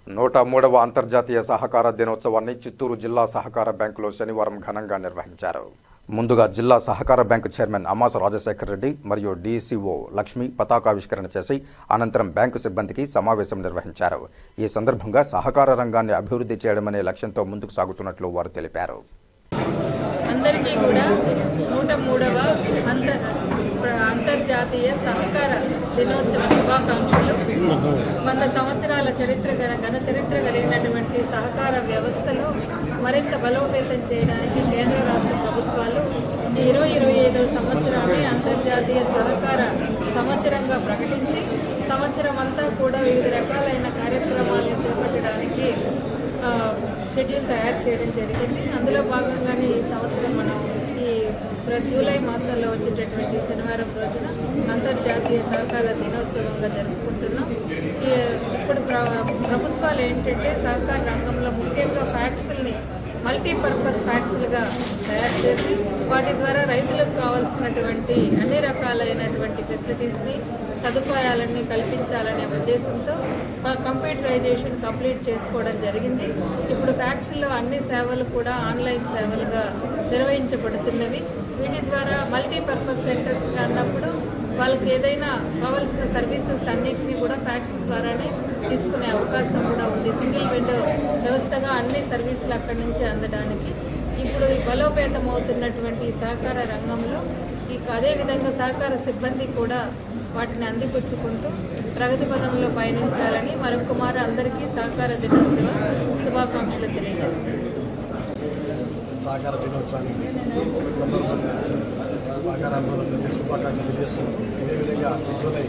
103వ అంతర్జాతీయ సహకార దినోత్సవాన్ని చిత్తూరు జిల్లా సహకార బ్యాంకులో శనివారం ఘనంగా నిర్వహించారు. ముందుగా జిల్లా సహకార బ్యాంకు చైర్మన్ అమాస రాజశేఖర్ రెడ్డి మరియు డీసీఓ లక్ష్మి పతాకావిష్కరణ చేసి అనంతరం బ్యాంకు సిబ్బందికి సమావేశం నిర్వహించారు. ఈ సందర్భంగా సహకార రంగాన్ని అభివృద్ధి చేయడమనే లక్ష్యంతో ముందుకు సాగుతున్నట్లు వారు తెలిపారు. అందరికీ కూడా 103వ అంతర్జాతీయ సహకార దినోత్సవ శుభాకాంక్షలు. 100 సంవత్సరాల ఘన చరిత్ర కలిగినటువంటి సహకార వ్యవస్థలో మరింత బలోపేతం చేయడానికి కేంద్ర రాష్ట్ర ప్రభుత్వాలు 2025వ సంవత్సరాన్ని అంతర్జాతీయ సహకార సంవత్సరంగా ప్రకటించి సంవత్సరం అంతా కూడా వివిధ రకాలైన కార్యక్రమాలను చేపట్టడానికి షెడ్యూల్ తయారు చేయడం జరిగింది. అందులో భాగంగానే ఈ సంవత్సరం మనం ఈ జూలై మాసంలో వచ్చేటటువంటి శనివారం రోజున అంతర్జాతీయ సహకార దినోత్సవంగా జరుపుకుంటున్నాం. ఇప్పుడు ప్రభుత్వాలు ఏంటంటే సహకార రంగంలో ముఖ్యంగా ఫ్యాక్స్ని మల్టీపర్పస్ ఫ్యాక్స్లుగా తయారు చేసి వాటి ద్వారా రైతులకు కావాల్సినటువంటి అన్ని రకాలైనటువంటి ఫెసిలిటీస్ని సదుపాయాలన్నీ కల్పించాలనే ఉద్దేశంతో కంప్యూటరైజేషన్ కంప్లీట్ చేసుకోవడం జరిగింది. ఇప్పుడు ఫ్యాక్స్లో అన్ని సేవలు కూడా ఆన్లైన్ సేవలుగా నిర్వహించబడుతున్నవి. వీటి ద్వారా మల్టీపర్పస్ సెంటర్స్ అన్నప్పుడు వాళ్ళకి ఏదైనా కావాల్సిన సర్వీసెస్ అన్నింటినీ కూడా ఫ్యాక్స్ ద్వారానే తీసుకునే అవకాశం కూడా ఉంది. సింగిల్ విండో వ్యవస్థగా అన్ని సర్వీసులు అక్కడి నుంచి అందడానికి ఇప్పుడు ఈ బలోపేతం అవుతున్నటువంటి సహకార రంగంలో అదేవిధంగా సహకార సిబ్బంది కూడా వాటిని అందిపుచ్చుకుంటూ ప్రగతి పదంలో పయనించాలని మరొకమారు అందరికీ సహకార దినోత్సవ శుభాకాంక్షలు తెలియజేస్తారు. సహకార దినోత్సవానికి సందర్భంగా సహకార రంగంలో శుభాకాంక్షలు తెలియజేస్తున్నాం. ఇదే విధంగా జూలై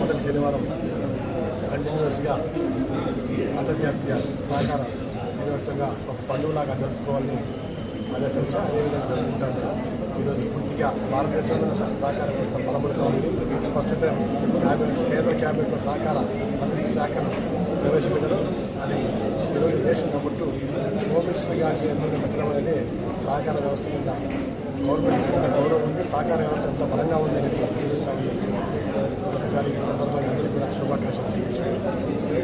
మొదటి శనివారం కంటిన్యూస్గా అంతర్జాతీయ సహకార దినోత్సవంగా ఒక పండుగలాగా జరుపుకోవాలని ఆదేశించి అదేవిధంగా జరుపుకుంటాం. ఈరోజు పూర్తిగా భారతదేశంలో సహకార వ్యవస్థ బలపడుతూ ఉంది. ఫస్ట్ టైం కేంద్ర క్యాబినెట్లో సహకార మంత్రిత్వ శాఖను ప్రవేశపెట్టారు. అది ఈరోజు దేశం కాబట్టి హోమ్ మినిస్టర్గా పెట్టడం అనేది సహకార వ్యవస్థ మీద గవర్నమెంట్ ఎంత గౌరవం ఉంది, సహకార వ్యవస్థ ఎంత బలంగా ఉంది అనేది చూపిస్తామని ఒకసారి ఈ సందర్భంగా అందరికీ కూడా శుభాకాంక్షలు తెలియజేస్తున్నాను.